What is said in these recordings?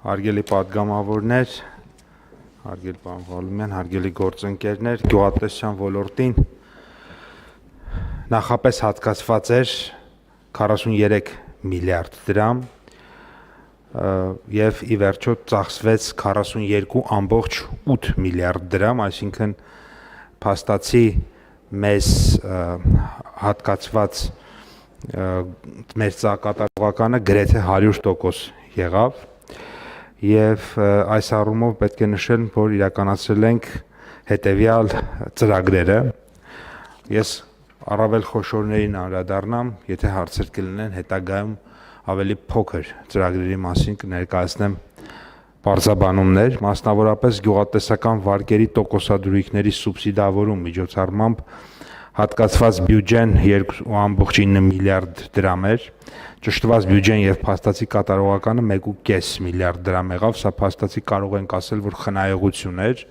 Հարգելի պատգամավորներ, հարգելի պարոն Ղալումյան, հարգելի գործընկերներ, գյուղատնտեսության ոլորտին նախապես հատկացված էր 43 միլիարդ դրամ եւ ի վերջո ծախսվեց 42.8 միլիարդ դրամ, այսինքն փաստացի մեզ հատկացված մեր կատարողականը գրեթե 100% եղավ. Եվ այս առումով պետք է նշել, որ իրականացրել ենք հետևյալ ծրագրերը։ Ես առավել խոշորներին անդրադառնամ, եթե հարցեր կլինեն, հետագայում ավելի փոքր ծրագրերի մասին կներկայացնեմ բարձաբանումներ, մասնավորապես գյուղատնտեսական վարկերի տոկոսադրույքների սուբսիդավորում միջոցառմամբ հատկացված բյուջեն 2.9 միլիարդ դրամ էր, ճշտված բյուջեն եւ փաստացի կատարողականը 1.5 միլիարդ դրամ եղավ, սա փաստացի կարող ենք ասել, որ խնայողություն էր,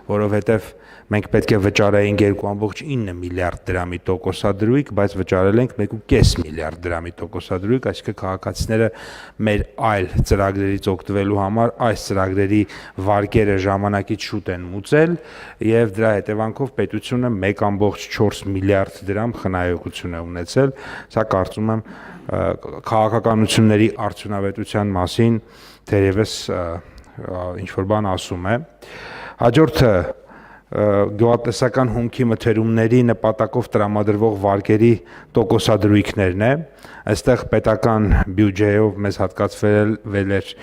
որովհետեւ մենք պետք է վճարեինք 2.9 միլիարդ դրամի տոկոսադրույք, բայց վճարել ենք 1.5 միլիարդ դրամի տոկոսադրույք, այսինքն քաղաքացիները մեր այլ ծրագրերից օգտվելու համար այս ծրագրերի վարկերը ժամանակից շուտ են մուծել եւ դրա հետևանքով պետությունը 1.4 միլիարդ դրամ խնայողություն է ունեցել, սա կարծում եմ քաղաքականությունների արդյունավետության մասին թերևս ինչ-որ բան ասում է։ Հաջորդը գյուղատնտեսական հումքի մթերումների նպատակով տրամադրվող վարկերի տոկոսադրույքներն է, այստեղ պետական բյուջեով մեզ հատկացվել էր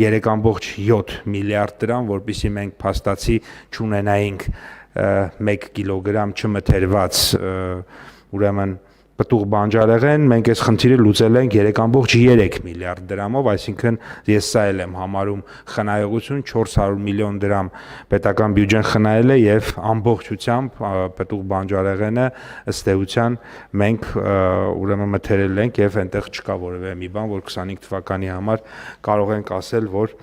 3.7 միլիարդ դրամ, որպեսզի մենք փաստացի չունենայինք 1 կիլոգրամ չմթերված ուրեմն պտուղ բանջարեղեն, մենք այս խնդիրը լուծել ենք 3.3 միլիարդ դրամով, այսինքն ես սա էլ եմ համարում խնայողություն, 400 միլիոն դրամ պետական բյուջեն խնայել է եւ ամբողջությամբ պտուղ բանջարեղենը ըստ էության մենք ուրեմն մթերել ենք եւ այնտեղ չկա որևէ մի բան, որ 25 թվականի համար կարող ենք ասել, որ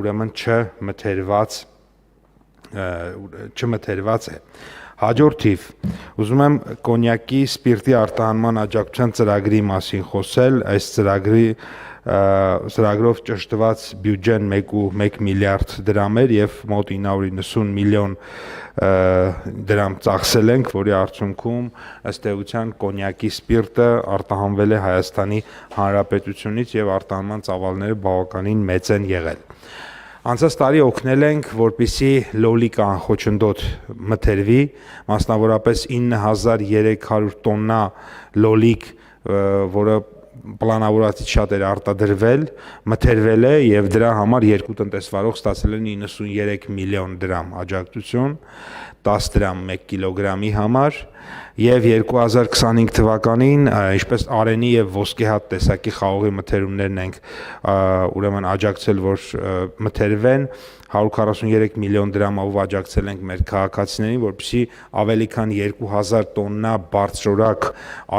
ուրեմն չմթերված է։ Հաջորդիվ ուզում եմ կոնյակի սպիրտի արտահանման աջակցության ծրագրի մասին խոսել, այս ծրագրով ճշտված բյուջեն 1.1 միլիարդ դրամ էր եւ մոտ 990 միլիոն դրամ ծախսել ենք, որի արդյունքում ըստ էության կոնյակի սպիրտը արտահանվել է Հայաստանի Հանրապետությունից եւ արտահանման ծավալները բավականին մեծ են եղել։ Անցած տարի օգնել ենք, որպեսզի լոլիկ անխոչնդոտ մթերվի, մասնավորապես 9300 տոննա լոլիկ, որը պլանավորածից շատ էր արտադրվել, մթերվել է եւ դրա համար երկու տնտեսվարող ստացել են 93 միլիոն դրամ աջակցություն, 10 դրամ 1 կիլոգրամի համար եւ 2025 թվականին, ինչպես արենի եւ ոսկեհատ տեսակի խաղողի մթերումներն ենք ուրեմն աջակցել, որ մթերվեն 143 միլիոն դրամով աջակցել ենք մեր քաղաքացիներին, որպեսզի ավելի քան 2000 տոննա բարձրորակ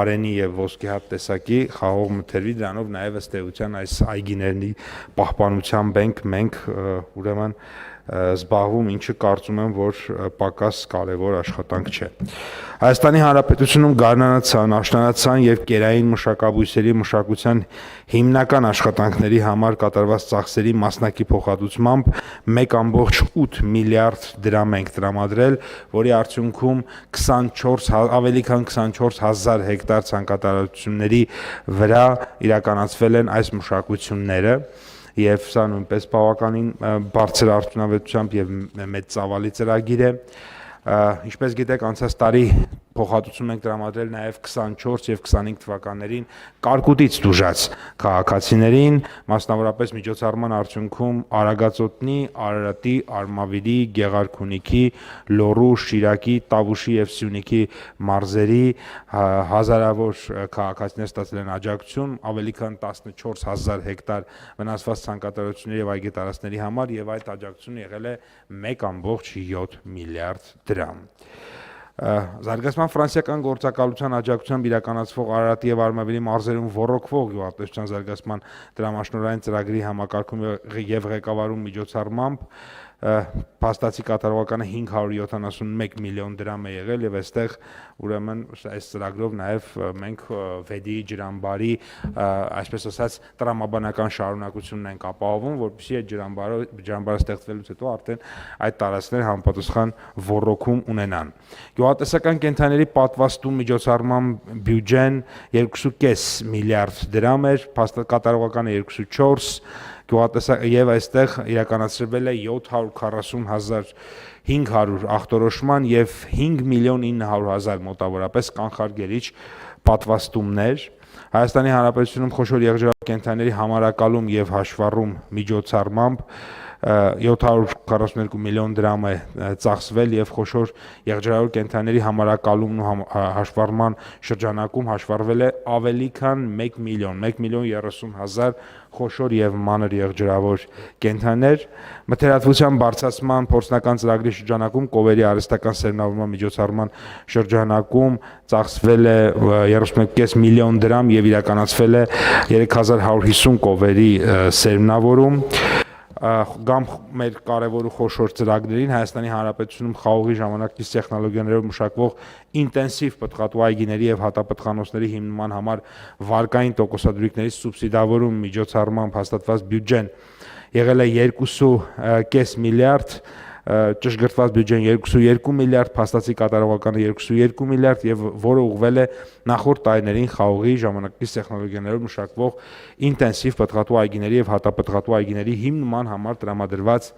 արենի եւ ոսկեհատ տեսակի խաղող մթերվի, դրանով նաեւ ըստ էության այս այգիների պահպանությամբ մենք ուրեմն զբաղվում, ինչը կարծում եմ, որ պակաս կարևոր աշխատանք չէ։ Հայաստանի Հանրապետությունում գարնանացան, աշնանացան եւ կերային մշակաբույսերի մշակության հիմնական աշխատանքների համար կատարված ծախսերի մասնակի փոխհատուցմամբ 1.8 միլիարդ դրամ ենք տրամադրել, որի արդյունքում ավելի քան 24000 հեկտար ցանկատարությունների վրա իրականացվել են այս մշակությունները եւ սա նույնպես բավականին բարձր արդյունավետությամբ եւ մեծ ծավալի ծրագիր է։ Ինչպես գիտեք, անցած տարի փոխհատուցում ենք տրամադրել նաև 24 եւ 25 թվականներին կարկուտից դուժած քաղաքացիներին, մասնավորապես միջոցառման արդյունքում Արագածոտնի, Արարատի, Արմավիրի, Գեղարքունիքի, Լոռու, Շիրակի, Տավուշի եւ Սյունիքի մարզերի հազարավոր քաղաքացիներ ստացել են աջակցություն, ավելի քան 14000 հեկտար վնասված ցանկատարությունների եւ այգի տարածքների համար եւ այդ աջակցությունը եղել է 1.7 միլիարդ դրամ։ Զարգացման ֆրանսիական գործակալության աջակցությամբ իրականացվող Արարատի եւ Արմավիրի մարզերում ոռոգվող գյուղատնտեսության զարգացման դրամաշնորհային ծրագրի համակարգում եւ ղեկավարում միջոցառմամբ փաստացի կատարողականը 571 միլիոն դրամ է եղել եւ այստեղ ուրեմն այս ծրագրով նաեւ մենք վեդի ջրամբարի այսպես ասած տրամաբանական շարունակությունն ենք ապահովում, որպեսզի այդ ջրամբարը ստեղծվելուց հետո արդեն այդ տարածքները համապատասխան ոռոգում ունենան։ Գյուղատնտեսական կենդանիների պատվաստում միջոցառման բյուջեն 2.5 միլիարդ դրամ էր, կատարողականը 2.4 եւ այստեղ իրականացրվել է 740,500 ախտորոշման եւ 5.900,000 մոտավորապես կանխարգելիչ պատվաստումներ։ Հայաստանի Հանրապետությունում խոշոր եղջերակենթանիների համարակալում եւ հաշվառում միջոցառմամբ 742 միլիոն դրամ է ծախսվել եւ խոշոր եղջերավոր կենդանիների համարակալումն ու հաշվառման շրջանակում հաշվառվել է ավելի քան 1 միլիոն 1.30 խոշոր եւ մանր եղջերավոր կենդանիներ։ Մթերատվության բարձրացման փորձնական ծրագրի շրջանակում կովերի արհեստական սերմնավորման միջոցառման շրջանակում ծախսվել է 31.5 միլիոն դրամ եւ իրականացվել է 3150 կովերի սերմնավորում։ Գամ մեր կարևոր ու խոշոր ծրագրերին Հայաստանի Հանրապետությունում խաղողի ժամանակից տեխնոլոգիաներով մշակվող ինտենսիվ պտղատու այգիների եւ հատապտղանոցների հիմնման համար վարկային տոկոսադրույքների սուբսիդավորում միջոցառմամբ հաստատված բյուջեն եղել է 2.5 միլիարդ, ճշգրտված բյուջեն 2.2 միլիարդ, փաստացի կատարողականը 2.2 միլիարդ եւ որը ուղղվել է նախորդ տարիներին խաղողի ժամանակից տեխնոլոգիաներով մշակվող ինտենսիվ պտղատու այգիների եւ հատապտղատու այգիների հիմնման համար տրամադրված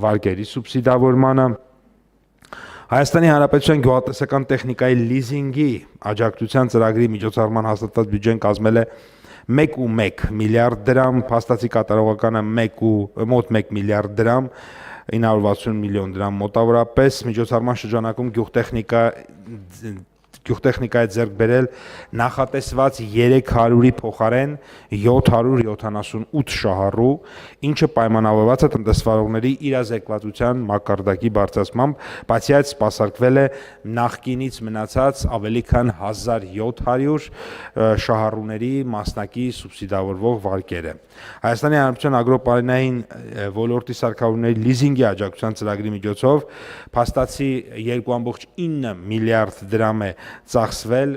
վարկերի սուբսիդավորմանը։ Հայաստանի Հանրապետության գյուղատնտեսական տեխնիկայի լիզինգի աջակցության ծրագրի միջոցառման հաստատված բյուջեն կազմել է 1.1 միլիարդ դրամ, փաստացի կատարողականը մոտ 1 միլիարդ դրամ, 960 միլիոն դրամ մոտավորապես միջոցառման շրջանակում գյուղտեխնիկայի ձեռք բերել նախատեսված 300-ի փոխարեն 778 շահառու, ինչը պայմանավորված է տնտեսվարողների իրազեկվածության մակարդակի բարձրացմամբ, բացի այդ սպասարկվել է նախկինից մնացած ավելի քան 1700 շահառուների մասնակի սուբսիդավորվող վարկերը։ Հայաստանի Հանրապետության ագրոպարենային ոլորտի սարքավորումների լիզինգի աջակցության ծրագրի միջոցով փաստացի 2.9 միլիարդ դրամ է ծախսվել,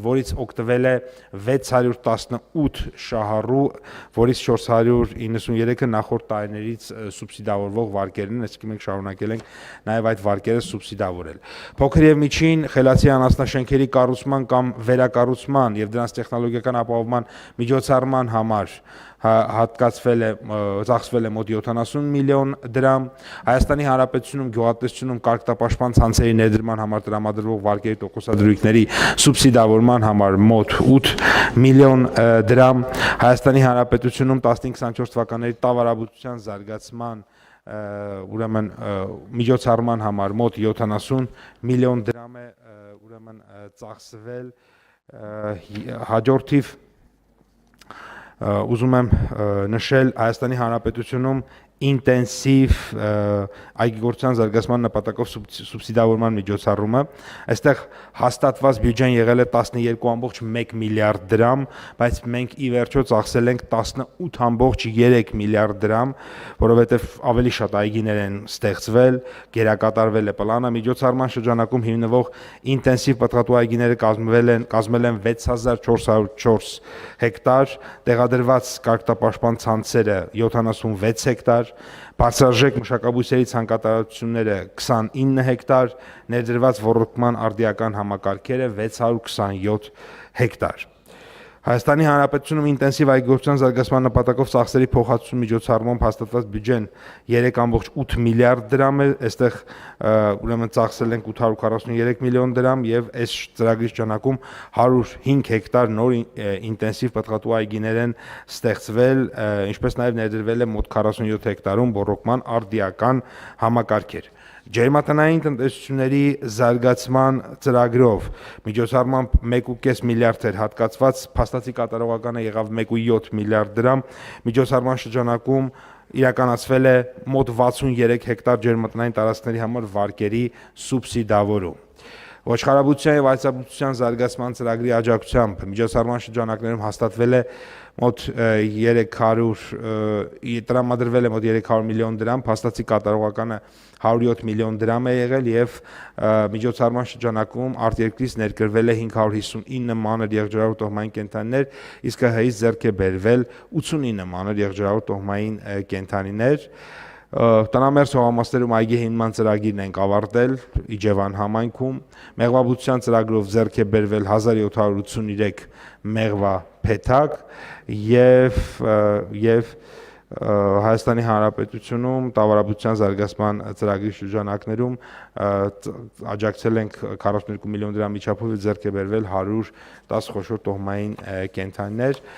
որից օգտվել է 618 շահառու, որից 493-ը նախորդ տարիներից սուբսիդավորվող վարկերն են, այսինքն մենք շարունակել ենք նաև այդ վարկերը սուբսիդավորել։ Փոքր եւ միջին խելացի անասնաշենքերի կառուցման կամ վերակառուցման եւ դրանց տեխնոլոգիական ապահովման միջոցառման համար ծախսվել է մոտ 70 միլիոն դրամ։ Հայաստանի Հանրապետությունում գյուղատնտեսությունում կարգապաշտպան ցանցերի ներդրման համար տրամադրվող վարկերի տոկոսադրույքների սուբսիդավորման համար մոտ 8 միլիոն դրամ։ Հայաստանի Հանրապետությունում 15-24 թվականների տավարաբուծության զարգացման ուրեմն միջոցառման համար մոտ 70 միլիոն դրամ է ուրեմն ծախսվել։ Հաջորդիվ ուզում եմ նշել Հայաստանի Հանրապետությունում ինտենսիվ այգիգործության զարգացման նպատակով սուբսիդավորման միջոցառումը, այստեղ հաստատված բյուջեն եղել է 12.1 միլիարդ դրամ, բայց մենք ի վերջո ծախսել ենք 18.3 միլիարդ դրամ, որովհետև ավելի շատ այգիներ են ստեղծվել, գերակատարվել է պլանը, միջոցառման շրջանակում հիմնվող ինտենսիվ պտղատու այգիները կազմել են 6404 հեկտար, տեղադրված կարգապաշտպան ցանցերը 76 հեկտար, բարձրարժեք մշակաբույսերի ցանկատարությունները 29 հեկտար, ներդրված ոռոգման արդիական համակարգերը 627 հեկտար։ Հայաստանի Հանրապետությունում ինտենսիվ այգիգործության զարգացման նպատակով ծախսերի փոխհատուցում միջոցառմամբ հաստատված բյուջեն 3.8 միլիարդ դրամ է, այստեղ ուրեմն ծախսել ենք 843 միլիոն դրամ եւ այս ծրագրի շրջանակում 105 հեկտար նոր ինտենսիվ պտղատու այգիներ են ստեղծվել, ինչպես նաեւ ներդրվել է մոտ 47 հեկտարում ոռոգման արդիական համակարգեր։ Ջերմատնային տնտեսությունների զարգացման ծրագրով միջոցառմամբ 1.5 միլիարդ էր հատկացված, փաստացի կատարողականը եղավ 1.7 միլիարդ դրամ, միջոցառման շրջանակում իրականացվել է մոտ 63 հեկտար ջերմատնային տարածքների համար վարկերի սուբսիդավորում։ Ոչխարաբուծության եւ այծաբուծության զարգացման ծրագրի աջակցությամբ միջոցառման շրջանակներում հաստատվել է մոտ 300 տրամադրվել է մոտ 300 միլիոն դրամ, փաստացի կատարողականը 107 միլիոն դրամ է եղել եւ միջոցառման շրջանակում արտերկրից ներկրվել է 559 մանր եղջերավոր կենդանիներ, իսկ ՀՀ-ից ձեռք է բերվել 89 մանր եղջերավոր կենդանիներ։ Տնամերձ հողամասերում այգի հիմնման ծրագիրն ենք ավարտել Իջևան համայնքում, մեղվաբուծության ծրագրով ձեռք է բերվել 1783 մեղվա փեթակ եւ Հայաստանի Հանրապետությունում տավարաբուծության զարգացման ծրագրի շրջանակներում աջակցել ենք 42 միլիոն դրամի չափով ձեռք է բերվել 110 խոշոր տոհմային կենդանիներ։